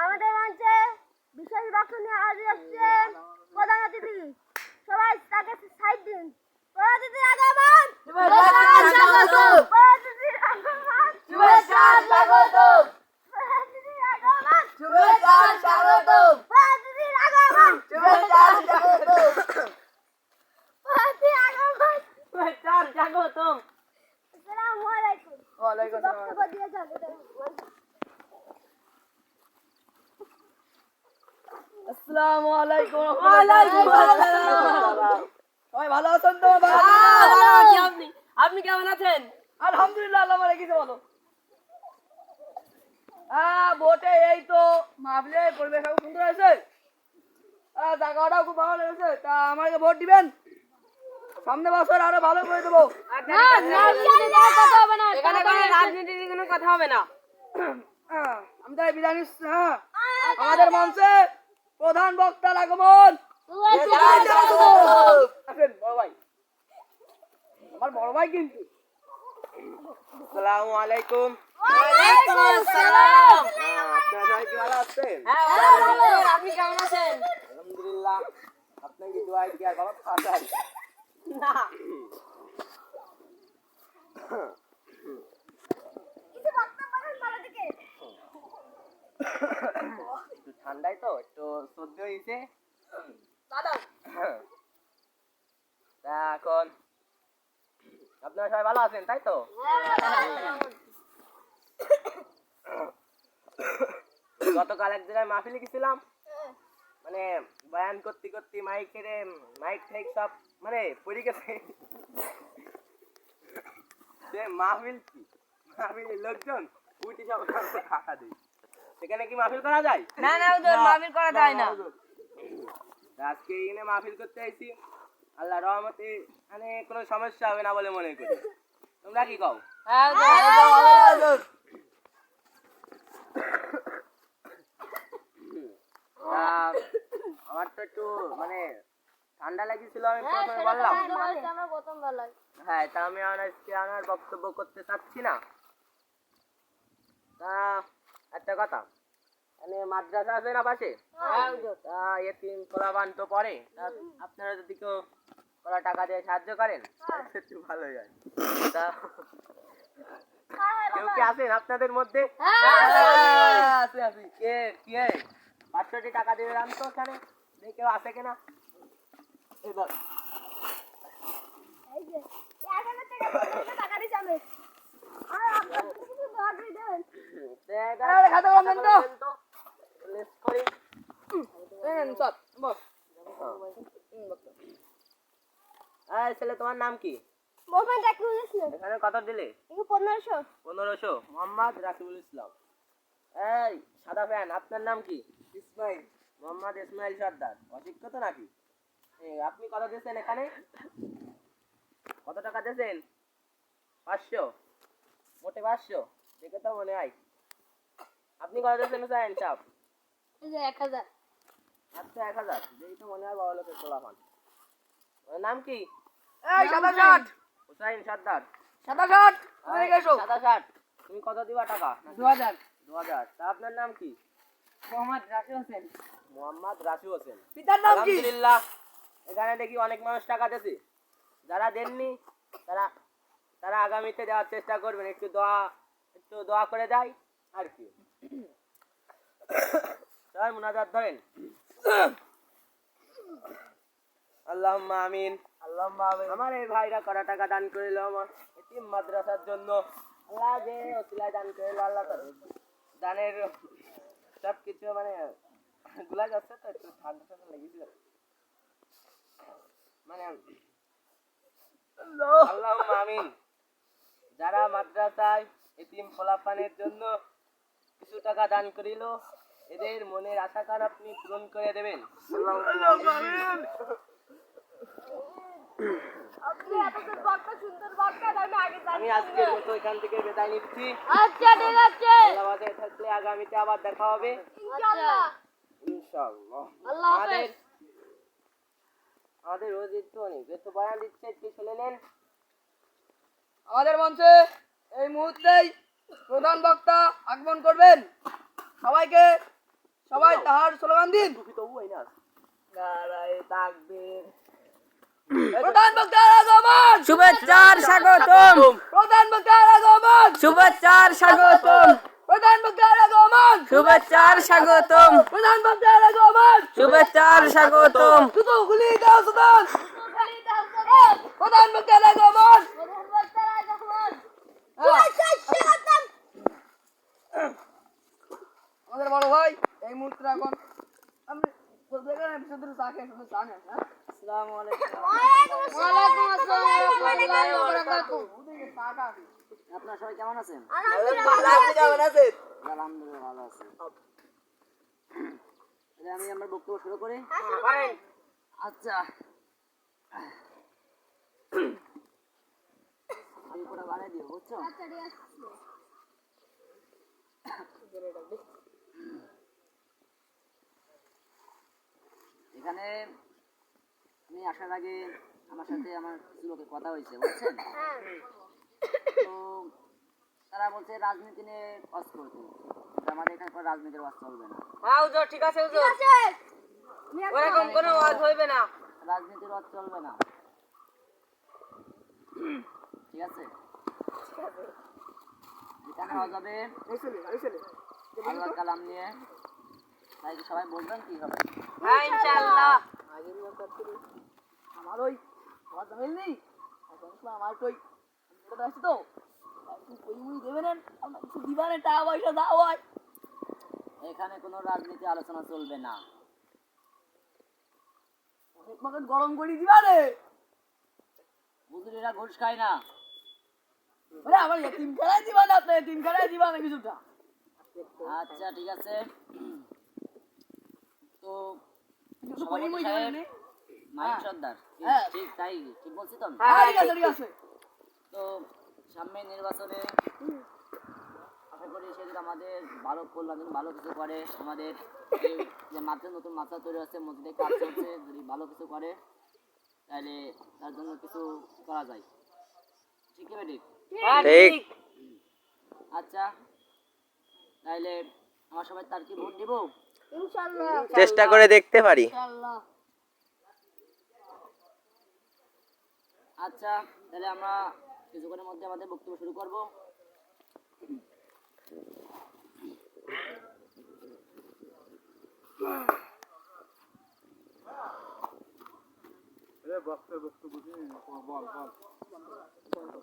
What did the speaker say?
আমাদের মঞ্চে বিশেষ বক্তব্য নিয়ে হাজির হচ্ছেন প্রধান অতিথি। সবাই তাকে সাইড দিন। প্রধান অতিথির আগমন। আসসালামু আলাইকুম। সবাই ভালো আছেন তো? আপনি কেমন আছেন? আলহামদুলিল্লাহ, আল্লাহ মারা কিছু বলো। ভোটে এই তো মাহফিলের পরিবেশ খুব সুন্দর হয়েছে, জায়গাটাও খুব ভালো লেগেছে। তা আমাকে ভোট দিবেন, সামনে বছর আরো ভালো করে দেবো। এখানে কোনো রাজনীতির কোনো কথা হবে না। আমি তাই বিদায় নিচ্ছি। আমাদের মঞ্চে প্রধান বক্তার আগমন। আসেন বড় ভাই, আমার বড় ভাই কিন্তু। আসসালামু আলাইকুম। আপনারা সবাই কি ভালো আছেন? আপনি কেমন আছেন? আলহামদুলিল্লাহ, আপনার কি দোয়া কি আর ভালো থাকাই না, একটু ঠান্ডায় তো একটু সর্দি হয়েছে। তা এখন আপনারা সবাই ভালো আছেন তাই তো? গতকাল এক জায়গায় মাহফিলে গেছিলাম, মানে বয়ান করতে করতে মাইক ঠেক সব মানে পড়ে গেছে। মাহফিলের লোকজন উঠে সব টাকা দেয়। সেখানে কি মাহফিল করা যায়? না না, ওদের মাহফিল করা যায় না। আজকে এখানে মাহফিল করতে আইছি, আল্লাহ রহমতে মানে কোনো সমস্যা হবে না বলে মনে করি। তোমরা কি কও? আমার তো একটু মানে ঠান্ডা লাগিয়েছিল, আমি প্রথমে বললাম। হ্যাঁ, তা আমি আজকে আমার বক্তব্য করতে চাচ্ছি না। তা একটা কথা, মানে মাদ্রাসা আছে না পাশে, তা এতিম পোলাপান তো পড়ে, তা আপনারা যদি কেউ ওরা টাকা দিয়ে সাহায্য করেন তাহলে একটু ভালো হয়। তা কেউ কি আছেন আপনাদের মধ্যে? আছে। কে কে 500টি টাকা দিয়ে রান তো ওখানে, দেখি কেউ আছে কিনা। এবার ছেলে, তোমার নাম কি? এখানে কত দিলে? 1500। মোহাম্মদ রাকিবুল ইসলাম। এই সাদা ফ্যান, আপনার নাম কি? ইসমাইল। মোহাম্মদ ইসমাইল সর্দার। অশিক্ষিত নাকি? আপনি কত দিয়েছেন এখানে? কত টাকা দিয়েছেন? 500। মোটে 500 দেখে তো মনে হয়। আপনি কত দিয়েছেন স্যার? চাপ 1000। আচ্ছা, 1000 দেখি তো মনে হয় বড় লোকের পোলাপান। ওর নাম কি? এই সাদা শার্ট, হুসাইন সর্দার। সাদা শার্ট, সাদা শার্ট। তুমি কত দিবা টাকা? 2000। 2000। তা আপনার নাম কি? মোহাম্মদ রাশি হোসেন। মোহাম্মদ রাশি হোসেন। পিতার নাম কি? আলহামদুলিল্লাহ, এখানে দেখি অনেক মানুষ টাকা দিয়েছে। যারা দেননি তারা আগামীতে দেওয়ার চেষ্টা করবেন। একটু দোয়া করে দেয় আর কি। সবাই মুনাজাত ধরেন। আল্লাহুম্মা আমিন। আমার এই ভাইরা করা টাকা দান করিল আমার এতিম মাদ্রাসার জন্য। আল্লাহ যে ওসিলায় দান করিল, আল্লাহ দানের সব কিছু মানে গুলা যাচ্ছে তো, একটু ঠান্ডা লেগেছিল মানে। আল্লাহুম্মা আমিন। যারা মাদ্রাসায় এতিম পোলাপানের জন্য কিছু টাকা দান করিল, এদের মনের আশা কান আপনি পূরণ করে দেবেন। আল্লাহুম্মা আমিন। আমি আজকের মতো এখান থেকে বিদায় নিচ্ছি। আচ্ছা, ঠিক আছে। আল্লাহ বাঁচিয়ে থাকলে আগামীতে আবার দেখা হবে ইনশাআল্লাহ। ইনশাআল্লাহ। আল্লাহ হাফেজ। আমাদের রোজ একটু অনেক যেহেতু বয়ান দিচ্ছে, একটু শুনে নেন। আমাদের মঞ্চে এই মুহূর্তেই প্রধান বক্তা আগমন করবেন। সবাই তাহার স্লোগান দিন। নারায়ে তাকবীর। প্রধান বক্তার আগমন। শুভেচ্ছার স্বাগতম। প্রধান বক্তার আগমন। শুভেচ্ছার স্বাগতম। প্রধান বক্তার আগমন। শুভেচ্ছার স্বাগতম। প্রধান বক্তার আগমন। শুভেচ্ছার স্বাগতম। দুটো গুলি দাও সুলতান। প্রধান বক্তার আগমন। আমাদের বড় ভাই এই মুহূর্তে এখন আমি বলতে গেলে শুধু চা খেয়ে শুধু চা নেন। আসসালামু আলাইকুম। ওয়ালাইকুম আসসালাম ওয়া রাহমাতুল্লাহি ওয়া বারাকাতুহু। আপনারা সবাই কেমন আছেন? আলহামদুলিল্লাহ, আপনি কেমন আছেন? আলহামদুলিল্লাহ ভালো আছি। আমি আমার বক্তব্য শুরু করি। করেন। আচ্ছা, আমি পুরো বাড়াই দিও, বুঝছো? এখানে আমি আসার আগে আমার সাথে আমার কিছু লোকের কথা হয়েছে, বুঝছেন? তো তারা বলছে রাজনীতি নিয়ে কাজ করতে, কিন্তু আমাদের এখানে কোনো রাজনীতির ওয়াজ চলবে না। হ্যাঁ হুজুর, ঠিক আছে হুজুর। ওরকম কোনো ওয়াজ হইবে না। রাজনীতির ওয়াজ চলবে না, ঠিক আছে? এখানে ওয়াজ হবে আল্লাহর কালাম নিয়ে। তাই কি সবাই বলবেন কি হবে? হ্যাঁ ইনশাআল্লাহ। আমার ওই আমার জামিল নেই, আমার তো ওটা আছে তো কই দেবেন, আমরা কিছু দিবানে টাকা পয়সা দাও হয়। এখানে কোনো রাজনীতি আলোচনা চলবে না। অনেক মাকে গরম করে দিবানে, বুঝলিরা ঘুষ খায় না। মানে আমার এতিম খেলায় দিবা না, আপনি এতিম খেলায় দিবা না কিছুটা। আচ্ছা ঠিক আছে। তো সভাপতি সাহেব মাইক সর্দার, ঠিক তাই, ঠিক বলছি তো? ঠিক আছে। তো সামনে নির্বাচনে আশা করি সে যদি আমাদের ভালো কল্যাণ ভালো কিছু করে, আমাদের এই যে নতুন মাত্রা তৈরি হচ্ছে, মসজিদে কাজ চলছে, যদি ভালো কিছু করে তাহলে তার জন্য কিছু করা যায়। ঠিক আছে? ঠিক। আচ্ছা, তাহলে আমার সবাই তার কি ভোট দিব? ইনশাআল্লাহ। চেষ্টা করে দেখতে পারি। ইনশাআল্লাহ। আচ্ছা, তাহলে আমরা কিছুক্ষণের মধ্যে আমাদের বক্তব্য শুরু করব। বক্তব্য বল বল